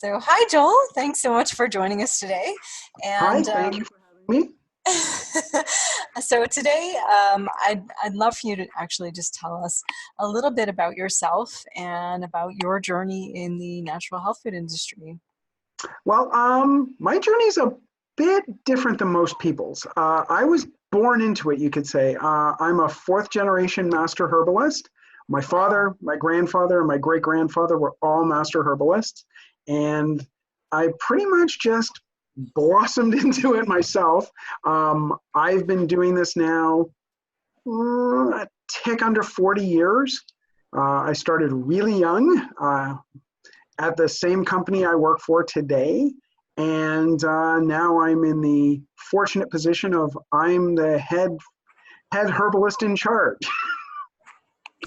So, hi, Joel. Thanks so much for joining us today. Hi, And thank you for having me. so today, I'd love for you to actually just tell us a little bit about yourself and about your journey in the natural health food industry. My journey is a bit different than most people's. I was born into it, you could say. I'm a fourth generation master herbalist. My Wow, father, my grandfather, and my great grandfather were all master herbalists. And I pretty much just blossomed into it myself. I've been doing this now a tick under 40 years. I started really young. At the same company I work for today. And now I'm in the fortunate position of I'm the head herbalist in charge.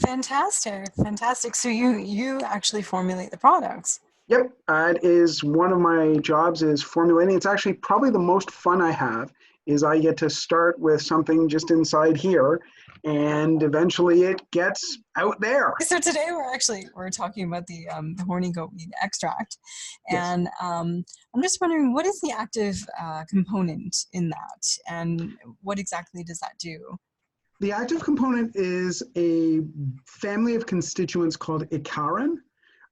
fantastic, fantastic. So you actually formulate the products. Yep, it is one of my jobs is formulating. It's actually probably the most fun I have is I get to start with something just inside here and eventually it gets out there. So today we're talking about the horny goat weed extract, Yes. and I'm just wondering what is the active component in that, and what exactly does that do? The active component is a family of constituents called ikarin.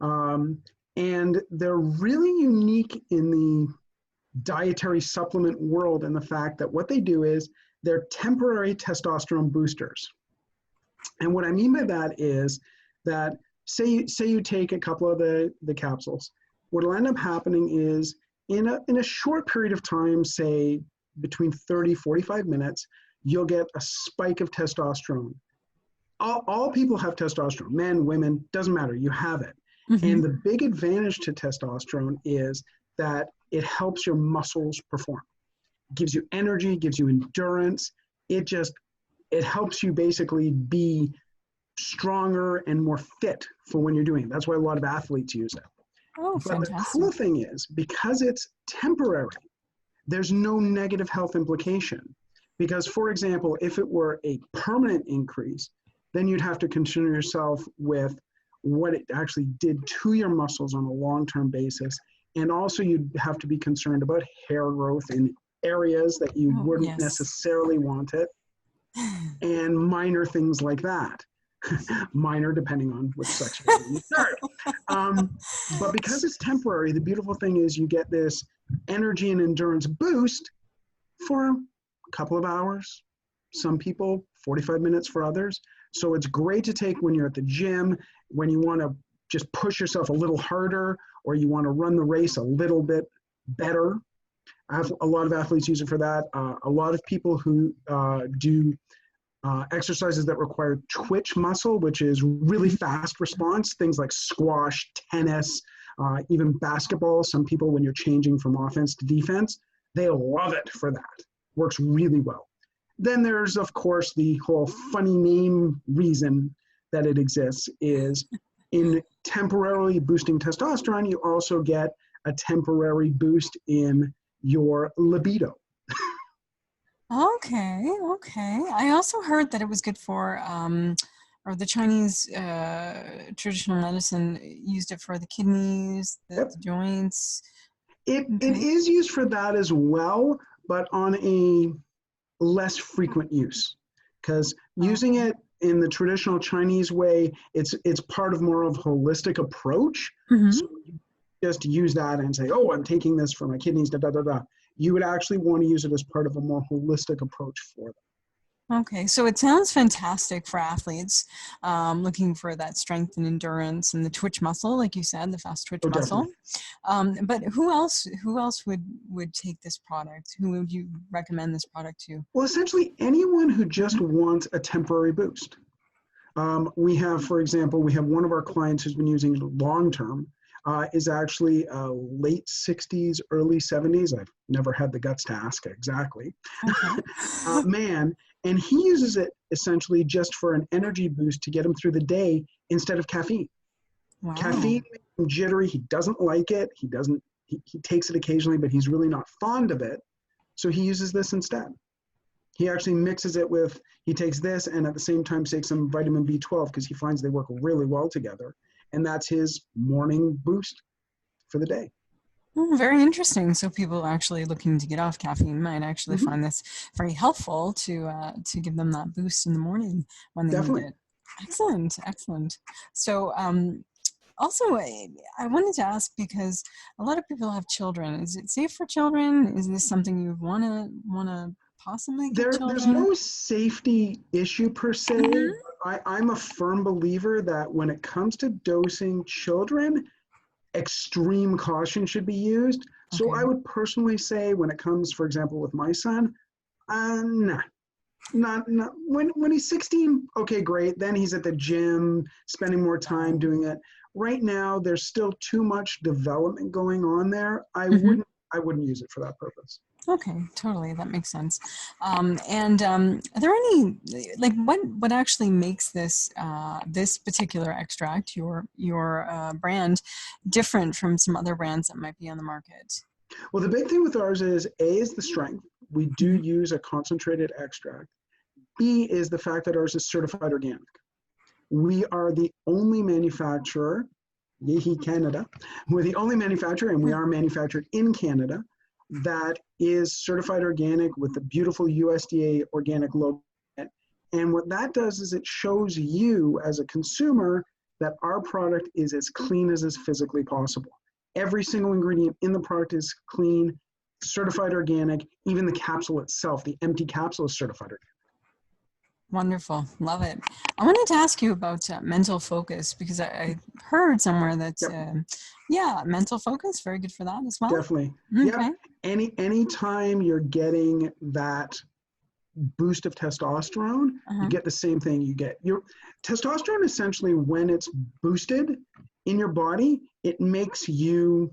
Um, and they're really unique in the dietary supplement world in the fact that what they do is they're temporary testosterone boosters. And what I mean by that is that say you take a couple of the capsules, what will end up happening is in a short period of time, say between 30-45 minutes, you'll get a spike of testosterone. All people have testosterone, men, women, doesn't matter, you have it. Hmm. And the big advantage to testosterone is that it helps your muscles perform. It gives you energy, gives you endurance. It helps you basically be stronger and more fit for when you're doing it. That's why a lot of athletes use it. Oh, But the fantastic. cool thing is, because it's temporary, there's no negative health implication. Because, for example, if it were a permanent increase, then you'd have to concern yourself with what it actually did to your muscles on a long-term basis. And also you'd have to be concerned about hair growth in areas that you Oh, wouldn't yes. necessarily want it, and minor things like that. Minor depending on which section you start. But because it's temporary, the beautiful thing is you get this energy and endurance boost for a couple of hours. Some people, 45 minutes for others. So it's great to take when you're at the gym, when you want to just push yourself a little harder, or you want to run the race a little bit better. A lot of athletes use it for that. A lot of people who do exercises that require twitch muscle, which is really fast response, things like squash, tennis, even basketball. Some people, when you're changing from offense to defense, they love it for that. Works really well. Then there's, of course, the whole funny name reason that it exists is in temporarily boosting testosterone, you also get a temporary boost in your libido. Okay, okay. I also heard that it was good for, or the Chinese traditional medicine used it for the kidneys, Yep. the joints. It Okay. is used for that as well, but on a less frequent use. Because using Okay. it in the traditional Chinese way, it's part of more of a holistic approach. Hmm. So you just use that and say, oh, I'm taking this for my kidneys, da da da da. You would actually want to use it as part of a more holistic approach for them. Okay, so it sounds fantastic for athletes looking for that strength and endurance and the twitch muscle, like you said, the fast twitch Oh, muscle. definitely. But who else would take this product? Who would you recommend this product to? Well, essentially, anyone who just wants a temporary boost. We have, for example, we have one of our clients who's been using it long term, is actually late 60s, early 70s. I've never had the guts to ask exactly. Okay. Man, and he uses it essentially just for an energy boost to get him through the day instead of caffeine. Caffeine Wow. makes him jittery. He doesn't like it. He doesn't. He takes it occasionally, but he's really not fond of it. So he uses this instead. He actually mixes it with, he takes this and at the same time takes some vitamin B12 because he finds they work really well together. And that's his morning boost for the day. Oh, very interesting. So people actually looking to get off caffeine might actually Hmm. find this very helpful to give them that boost in the morning when they need Definitely. it. Excellent, excellent. So also, I wanted to ask because a lot of people have children. Is it safe for children? Is this something you wanna possibly give There's children? no safety issue per se. Hmm. I'm a firm believer that when it comes to dosing children, extreme caution should be used. So Okay. I would personally say when it comes, for example, with my son, nah, not when he's 16, okay, great. Then he's at the gym, spending more time Right. doing it. Right now, there's still too much development going on there. Hmm. I wouldn't use it for that purpose. Okay, totally. That makes sense. And are there any like what actually makes this particular extract, your brand, different from some other brands that might be on the market? Well, the big thing with ours is A is the strength. We do Hmm. use a concentrated extract. B is the fact that ours is certified organic. We are the only manufacturer, yay Canada, we're the only manufacturer, and we are manufactured in Canada, that is certified organic with the beautiful USDA organic logo. And what that does is it shows you as a consumer that our product is as clean as is physically possible. Every single ingredient in the product is clean, certified organic. Even the capsule itself, the empty capsule, is certified organic. Wonderful, love it. I wanted to ask you about mental focus because I heard somewhere that Yep. yeah, mental focus very good for that as well. Definitely. Yep. Okay. Anytime you're getting that boost of testosterone, you Uh-huh. get the same thing. You get your testosterone essentially when it's boosted in your body, it makes you,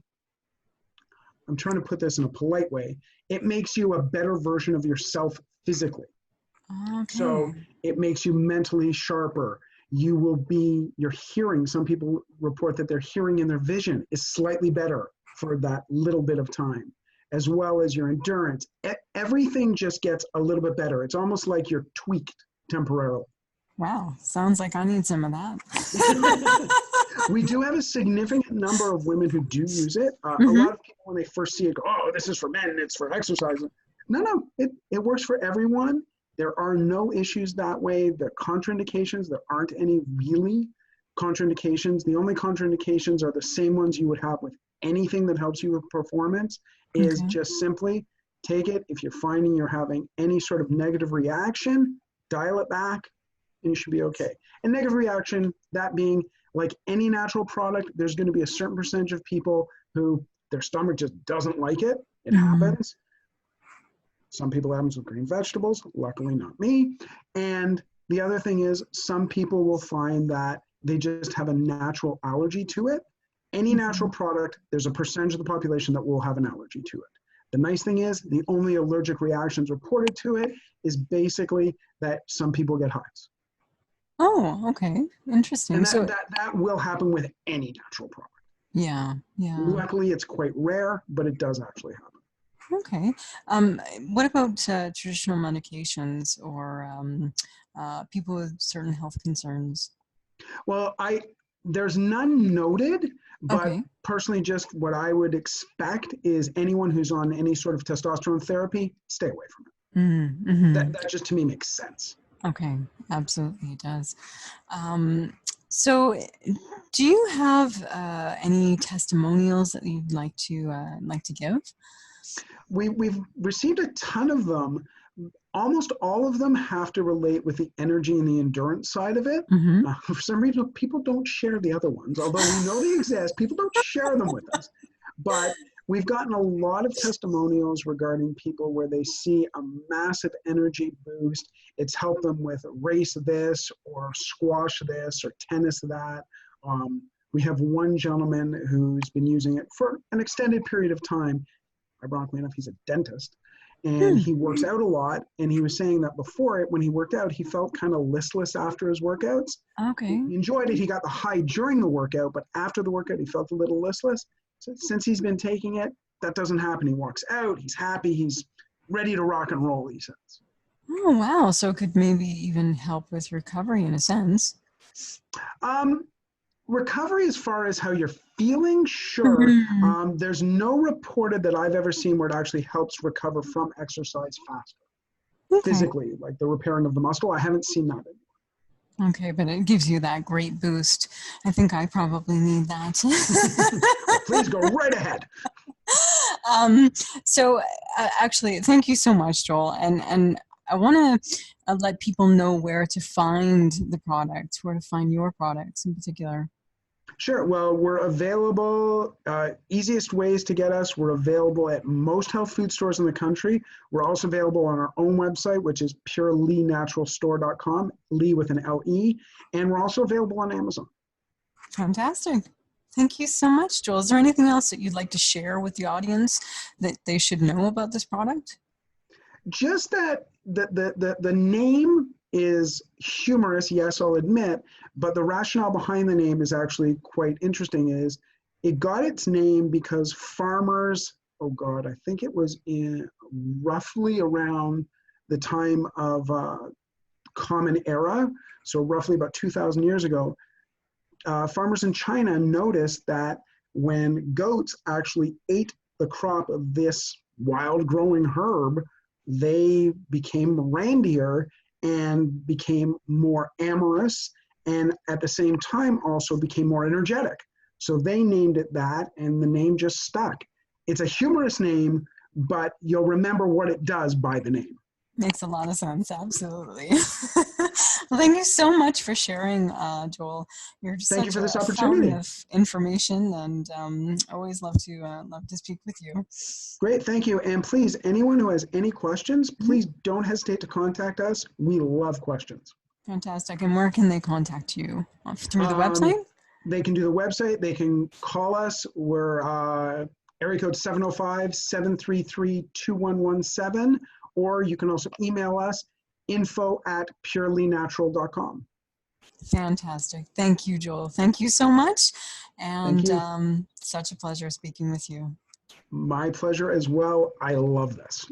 I'm trying to put this in a polite way, it makes you a better version of yourself physically. So Okay. it makes you mentally sharper. You will be, your hearing, some people report that their hearing and their vision is slightly better for that little bit of time, as well as your endurance. Everything just gets a little bit better. It's almost like you're tweaked temporarily. Wow, sounds like I need some of that. We do have a significant number of women who do use it. A Hmm. lot of people, when they first see it, go, oh, this is for men, it's for exercise. No, it works for everyone. There are no issues that way. The contraindications, there aren't any really contraindications. The only contraindications are the same ones you would have with anything that helps you with performance, is Okay. just simply take it. If you're finding you're having any sort of negative reaction, dial it back and you should be okay. And negative reaction, that being like any natural product, there's going to be a certain percentage of people who their stomach just doesn't like it. It Hmm. happens. Some people happens with green vegetables, luckily not me. And the other thing is some people will find that they just have a natural allergy to it. Any natural Okay. product, there's a percentage of the population that will have an allergy to it. The nice thing is the only allergic reactions reported to it is basically that some people get hives. Oh, okay. Interesting. And So, that will happen with any natural product. yeah, yeah. Luckily, it's quite rare, but it does actually happen. Okay. What about traditional medications or people with certain health concerns? Well, there's none noted, but Okay. personally, just what I would expect is anyone who's on any sort of testosterone therapy, stay away from it. Mm-hmm. That just to me makes sense. Okay. Absolutely, it does. Um, so, do you have any testimonials that you'd like to give? We've received a ton of them. Almost all of them have to relate with the energy and the endurance side of it. Mm-hmm. For some reason, people don't share the other ones, although we know they exist. People don't share them with us. But we've gotten a lot of testimonials regarding people where they see a massive energy boost. It's helped them with race this or squash this or tennis that. We have one gentleman who's been using it for an extended period of time. Ironically enough, he's a dentist and Hmm. he works out a lot. And he was saying that before it, when he worked out, he felt kind of listless after his workouts. Okay. He enjoyed it. He got the high during the workout, but after the workout, he felt a little listless. So since he's been taking it, that doesn't happen. He walks out, he's happy, he's ready to rock and roll, he says. Oh, wow. So it could maybe even help with recovery in a sense. Um, Recovery as far as how you're feeling, sure. Mhm. There's no reported that I've ever seen where it actually helps recover from exercise faster, Okay. physically, like the repairing of the muscle. I haven't seen that. Okay, but it gives you that great boost. I think I probably need that. Well, please go right ahead. um, so actually, thank you so much, Joel. And I want to let people know where to find the products, where to find your products in particular. Sure. Well, we're available. Easiest ways to get us, we're available at most health food stores in the country. We're also available on our own website, which is pur-le-naturalstore.com, Lee with an L-E. And we're also available on Amazon. Fantastic. Thank you so much, Joel. Is there anything else that you'd like to share with the audience that they should know about this product? Just that the name is humorous, yes, I'll admit, but the rationale behind the name is actually quite interesting. Is it got its name because farmers, oh God, I think it was in roughly around the time of Common Era, so roughly about 2,000 years ago, farmers in China noticed that when goats actually ate the crop of this wild growing herb, they became randier and became more amorous, and at the same time also became more energetic. So they named it that, and the name just stuck. It's a humorous name, but you'll remember what it does by the name. Makes a lot of sense. Absolutely. Well, thank you so much for sharing, Joel. You're just Thank you such for this a fountain opportunity. of information, and always love to speak with you. Great, thank you. And please, anyone who has any questions, Mhm. please don't hesitate to contact us. We love questions. Fantastic. And where can they contact you? Through the Um, website? they can do the website, they can call us. We're area code 705-733-2117, or you can also email us info@purelynatural.com. Fantastic. Thank you, Joel. Thank you so much. Thank And you. such a pleasure speaking with you. My pleasure as well. I love this.